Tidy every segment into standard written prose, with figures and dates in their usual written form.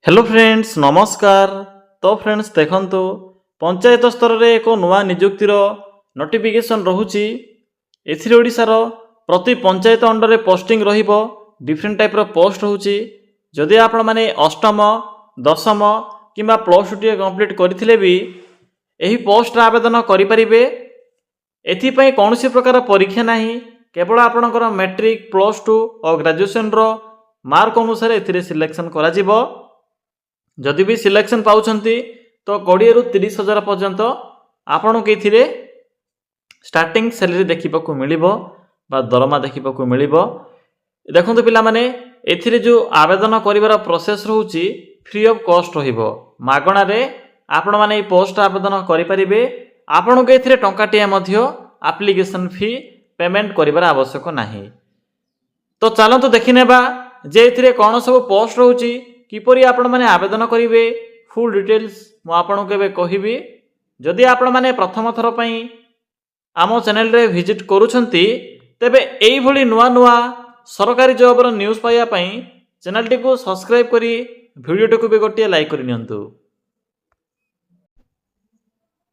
Hello friends नमस्कार। तो friends देखंतु पंचायत स्तर रे एक नुआ नियुक्तिर नोटिफिकेशन रहुची। एथिरे ओडिशार प्रति पंचायत अंडर रे पोस्टिंग रहिबो। डिफरेंट टाइप रो पोस्ट होउची। जदि आपण माने अष्टम दशम किंबा प्लस 2 कंप्लीट करथिले भी एही पोस्ट रा आवेदन करि परिबे। एथि पई कोनोसी प्रकार परीक्षा नाही, केवल आपणकर मैट्रिक प्लस 2 और ग्रेजुएशन रो मार्क अनुसार एथिरे सिलेक्शन करा जिवो। जदि भी सिलेक्शन पाउछंती तो 20 रु 30 हजार पर्यंत आपण के स्टार्टिंग सैलरी देखा मिलिबो बा दरमा देखा मिलिबो। देखंतु पिला माने एथिरे जो आवेदन करिवार प्रोसेस रहउची फ्री ऑफ कॉस्ट रहिबो। मागणा रे आपण माने ई पोस्ट आवेदन करि परिबे। आपण के एथिरे टंकाटिया मध्य एप्लीकेशन फी पेमेंट करिवार आवश्यक नाही। तो चलंतु देखिनेबा जे एथिरे कोन सब पोस्ट रहउची, किपरि आपण माने आवेदन करिवे। फुल डिटेल्स मु आपन केबे कहिबी। जदि आपण माने प्रथम थर पई आमो चैनल रे विजिट करूछंती तेबे एई भली नुआ नुआ सरकारी जॉब रो न्यूज़ पाइया पई चैनल टी को सब्सक्राइब करी वीडियो टी को भी गोटिए लाइक करि नियंतु।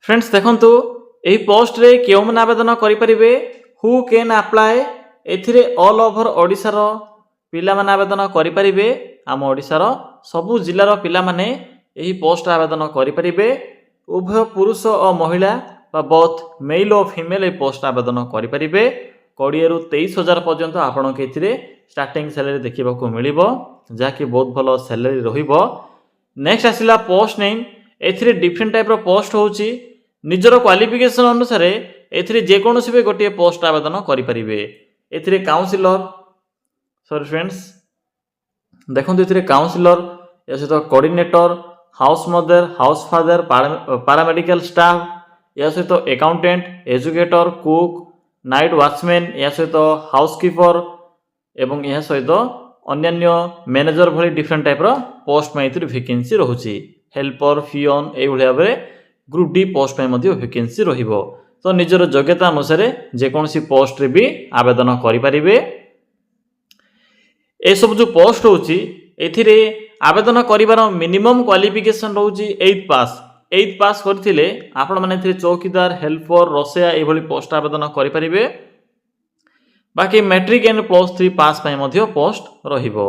फ्रेंड्स देखंतु एई पोस्ट रे केउ मन आवेदन करि परिबे। हु कैन अप्लाई एथिरे ऑल ओवर ओडिसा रो पिला माने आवेदन करि परिबे। आम ओडिसा रो सबु जिल्ला रो पिला माने एही पोस्ट आवेदन करि परिबे। उभय पुरुष और महिला बा बोथ मेल और फीमेल ए पोस्ट आवेदन करि परिबे। 20 रु 23 हजार पर्यंत आपण के एथिरे स्टार्टिंग सैलरी देखिबा को मिलिबो, जाकी बहुत भलो सैलरी रहिबो। नेक्स्ट आसिला पोस्ट नेम। एथिरे डिफरेंट टाइप रो पोस्ट होउची। निजरो क्वालिफिकेशन अनुसार एथिरे जे कोनोसी भी गोटिए पोस्ट आवेदन करि परिबे। एथिरे काउंसिलर सॉरी फ्रेंड्स देखो ये काउंसिलर या सहित coordinator, house mother, house father, paramedical staff या सहित accountant, educator, cook, night watchman या सहित हाउसकीपर एवं या सहित अन्य मैनेजर भली डिफरेंट टाइप रो पोस्ट में वैकेंसी रहुची। हेल्पर, फियोन ए भाया भाव ग्रुप डी पोस्ट में वैकेंसी रहिबो। तो निजर योग्यता अनुसार जेकोसी पोस्ट रे भी आवेदन करि परिबे। ए सब जो पोस्ट होची एथिरे आवेदन करिवार मिनिमम क्वालिफिकेशन रहउची 8th पास। 8th पास करथिले आपण माने एथिरे चौकीदार, हेल्पर, रसैया ए भली पोस्ट आवेदन करि परिबे। बाकी मैट्रिक एंड प्लस 3 पास पय मध्ये पोस्ट रहिबो।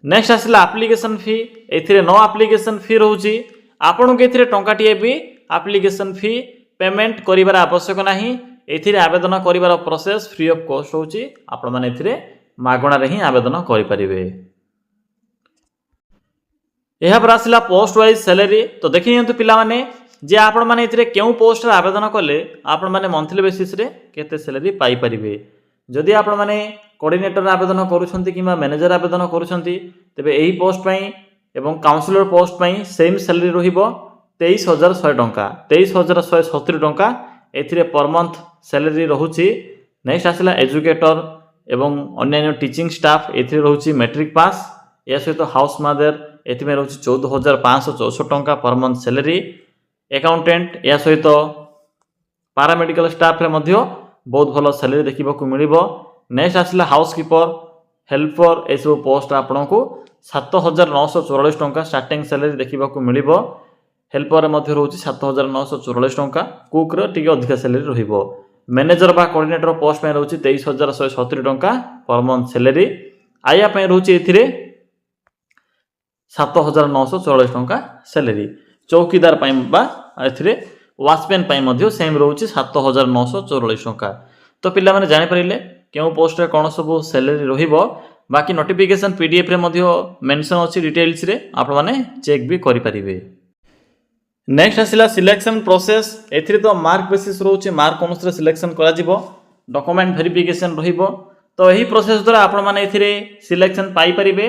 नेक्स्ट आसिला एप्लीकेशन फी। एथिरे नो एप्लीकेशन फी रहउची। आपण के एथिरे टंकाटिए भी एप्लीकेशन फी पेमेंट करिवार आवश्यक नाही। एथिरे आवेदन करिवार प्रोसेस फ्री ऑफ कॉस्ट होची। आपण माने एथिरे मागणा रे ही आवेदन करि परिबे। एहा पर आसिला पोस्ट वाइज सैलरी। तो देखि नियंतु पिला माने जे आपण माने एथिरे केउ पोस्ट रे आवेदन कले आपण माने मंथली बेसिस रे केते सैलरी पाई परिबे। जदि आपण माने कोऑर्डिनेटर आवेदन करूछंती किबा मैनेजर आवेदन करूछंती तबे एही पोस्ट पई एवं काउंसिलर पोस्ट पई सेम सैलरी रहिबो 23100 टंका, 23170 टंका एथिरे पर मंथ सैलरी रहुची। नेक्स्ट आसिला एजुकेटर एवं अन्य टीचिंग स्टाफ एथिरे रहुची मैट्रिक पास या सहित हाउस मदर एथिमे रहुची 14564 टंका पर मंथ सैलरी। अकाउंटेंट या सहित पारामेडिकल स्टाफ रे मध्य बहुत भलो सैलरी देखिबा को मिलिबो। नेक्स्ट आसिला हाउसकीपर, हेल्पर ए सब पोस्ट आपनको 7944 टंका स्टार्टिंग सैलरी देखिबा को मिलिबो। हेल्पर मध्य रहुची 7944 टंका। कुक रो टिके अधिक सैलरी रहिबो। मैनेजर बा कोऑर्डिनेटर पोस्ट में रहुची 23170 टंका पर मंथ सैलरी। आया पे रहुची एथिरे 7944 टंका सैलरी। चौकीदार पई बा एथिरे वॉचमैन पई मध्य सेम रहुची 7944 टंका। तो पिला माने जानि परिले केउ पोस्ट रे कोन सब सैलरी रहिबो। बाकी नोटिफिकेशन पीडीएफ रे मध्य मेंशन अछि डिटेल्स रे आपण माने चेक भी करि परिबे। नेक्स्ट आसिला सिलेक्शन प्रोसेस। एथिरे तो मार्क बेसिस रहउची। मार्क अनुसार सिलेक्शन करा जिवो। डॉक्यूमेंट वेरिफिकेशन रहिबो। तो एही प्रोसेस द्वारा आपण माने एथिरे सिलेक्शन पाई परिबे।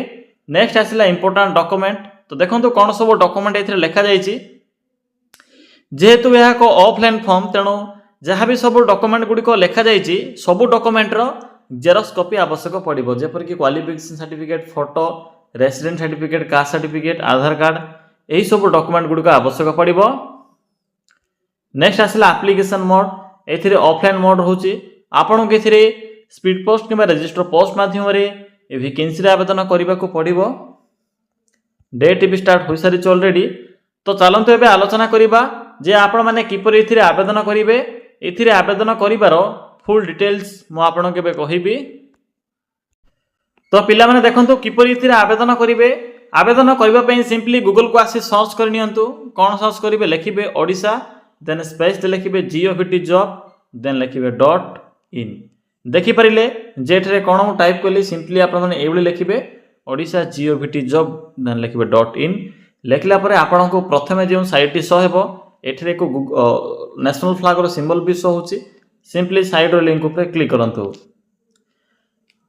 नेक्स्ट आसिला इंपोर्टेंट डॉक्यूमेंट। तो देखंतु कोन सब डॉक्यूमेंट एथिरे लेखा जाईची। जेहेतु यह को ऑफलाइन फॉर्म तेणु जहाँ भी सब डॉक्यूमेंट गुडी को लेखा जाईची सब डॉक्यूमेंट रो जेरॉक्स कॉपी आवश्यक पड़िबो। जेपर कि qualification certificate, photo, resident certificate, caste certificate, Aadhaar card यही सब डॉक्यूमेंट गुडी को आवश्यक पड़िबो। नेक्स्ट आसिला एप्लीकेशन मोड। एथिरे ऑफलाइन मोड रहउची। आपण के एथिरे स्पीड पोस्ट किबा रजिस्टर पोस्ट माध्यम रे ए वैकेंसी रे आवेदन करिबा को पड़िबो। डेट भी स्टार्ट हो सारी ऑलरेडी। तो चलतु एबे आलोचना करिबा जे आपण माने किपरि एथिरे आवेदन करिवे। एथिरे आवेदन करिवार फुल डिटेल्स मु आपन केबे कहिबी। तो पिला माने देखंतु किपरि एथिरे आवेदन करिवे। आवेदन करबा पई सिंपली गूगल को आसी सर्च कर नियंतु। कोन सर्च करिवे लिखिबे ओडिशा देन स्पेस दे लिखिबे जीओवीटी जॉब देन लिखिबे .in। देखि परिले जेठरे कोन मु टाइप करली सिंपली आपण माने एबली लिखिबे ओडिशा जीओवीटी जॉब देन लिखिबे .in। लिखला परे आपण को प्रथमे जे साइट टी शो हेबो एठरे को नेशनल फ्लैग रो सिंबल भी शो होची। सिंपली साइट रो लिंक ऊपर क्लिक करंतु।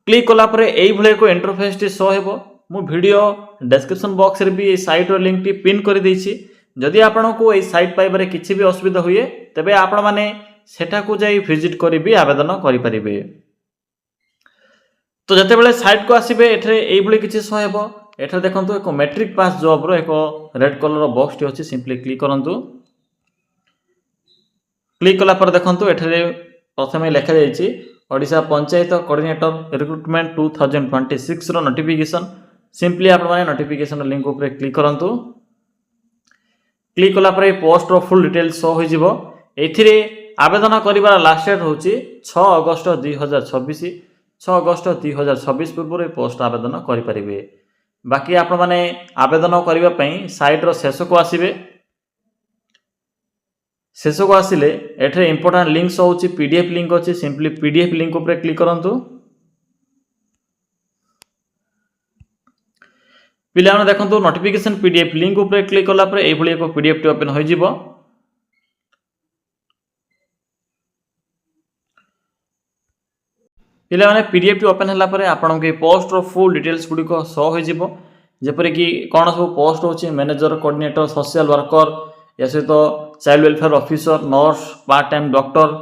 क्लिक कला परे एई भले को इंटरफेस टी शो हेबो। मु वीडियो डिस्क्रिप्शन बॉक्स रे भी ए साइट रो लिंक टी पिन कर देछि। जदि आपण को ए साइट पाइबारे किछि भी असुविधा हुए तबे आपण माने सेटा को जाई विजिट करि भी आवेदन करि परिबे। तो जते बेले साइट को आसीबे एठरे एई भले किछि शो हेबो। एठरे देखंतु एक मैट्रिक पास जॉब रो एक रेड कलर रो बॉक्स टी अछि। सिंपली क्लिक करंतु। क्लिक कला पर देखंतु एठरे प्रथमे लिखा जायछि ओडिशा पंचायत कोऑर्डिनेटर रिक्रूटमेंट 2026 रो नोटिफिकेशन। सिंपली आपण माने नोटिफिकेशन लिंक ऊपर क्लिक करंतु। क्लिक कला पर पोस्ट रो फुल डिटेल्स शो होई जिवो। एथिरे आवेदन करिवार लास्ट डेट होची 6 अगस्त 2026। 6 अगस्त 2026 पूर्व रे पोस्ट आवेदन करि परिबे। बाकी आपण माने आवेदन करिवा पई साइट रो शेष को आसीबे। शेष को आसिले एठरे इंपोर्टेंट लिंक शो होची पीडीएफ लिंक अछि। सिंपली पीडीएफ लिंक ऊपर क्लिक करंतु। पिला माने देखंतु नोटिफिकेशन पीडीएफ लिंक ऊपर क्लिक कला पर एई भली एक पीडीएफ टी ओपन होई जिवो। पिला माने पीडीएफ टी ओपन हला पर आपन के पोस्ट रो फुल डिटेल्स गुडी को शो होई जिवो। जेपरे कि कोन सब पोस्ट होची मैनेजर कोऑर्डिनेटर सोशल वर्कर या से तो child welfare officer nurse part time doctor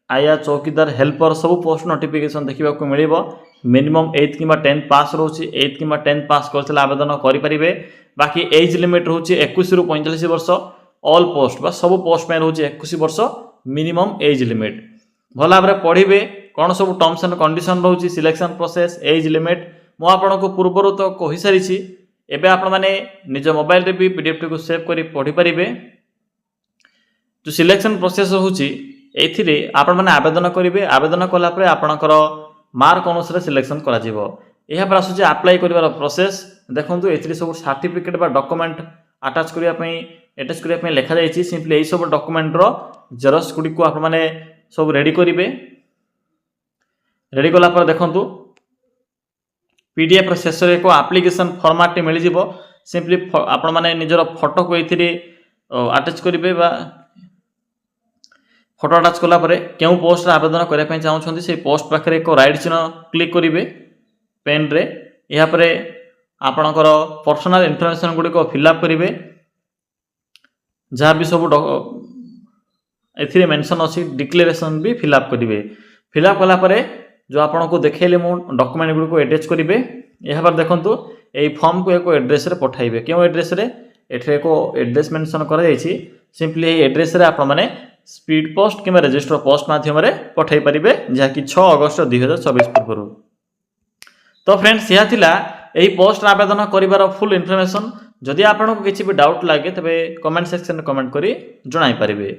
आया चौकीदार हेल्पर सब पोस्ट नोटिफिकेशन देखिबा को मिलिबो। मिनिमम 8 किमा 10 पास रोची। 8 किमा 10 पास करथला आवेदन करि परिबे। बाकी एज लिमिट रोची 21 रु 45 वर्ष। ऑल पोस्ट बा सब पोस्ट में रोची 21 वर्ष मिनिमम एज लिमिट। भला भाबरे पढिबे कोन सब टर्म्स एंड कंडीशन रोची सिलेक्शन प्रोसेस एज लिमिट मो आपन को पूर्वरु तो कहि सारिछि। एबे आपण माने निज मोबाइल रे भी पीडीएफ को सेव करी पढि परिबे। जो सिलेक्शन प्रोसेस होची एथिरे आपण माने आवेदन करिवे। आवेदन कला परे आपणकर मार्क अनुसार सिलेक्शन करा जिवो। एहा पर आसुची अप्लाई करिवार प्रोसेस। देखंतु एथिरे सब सर्टिफिकेट बा डॉक्यूमेंट अटैच करिया पई लिखा जायछि। सिंपली एई सब डॉक्यूमेंट रो जेरॉक्स गुडी को आपण माने सब रेडी करिवे। रेडी कला पर देखंतु पीडीएफ रो शेष रे को एप्लीकेशन फॉर्मेट मिल जिवो। सिंपली आपण माने निजर फोटो को एथिरे अटैच करिवे बा फोटो अटैच कला परे केउ पोस्ट आवेदन करिया पई चाहउछन्ती से पोस्ट पाखरे एक राइट चिन्ह क्लिक करिवे पेन रे। या परे आपणकर पर्सनल इन्फॉर्मेशन गुडी को फिल अप करिवे। जहा भी सब एथिरे मेंशन अछि डिक्लेरेशन भी फिल अप करिवे। फिल अप कला परे जो आपन को देखेले मो डॉक्यूमेंट गुडी को अटैच करिवे। या पर देखंतु एई फॉर्म को एक एड्रेस रे पठाइबे। केउ एड्रेस रे एठरे को एड्रेस मेंशन करा जायछि। सिंपली एई एड्रेस रे आपन माने स्पीड पोस्ट किबा रजिस्टर पोस्ट माध्यम रे पठाई परिबे जहा कि 6 अगस्त 2024 पूर्व। तो फ्रेंड्स यह थिला एई पोस्ट आवेदन करिवार फुल इन्फॉर्मेशन। जदि आपन को किछि भी डाउट लागे तबे कमेंट सेक्शन रे कमेंट करी जणाई परिबे।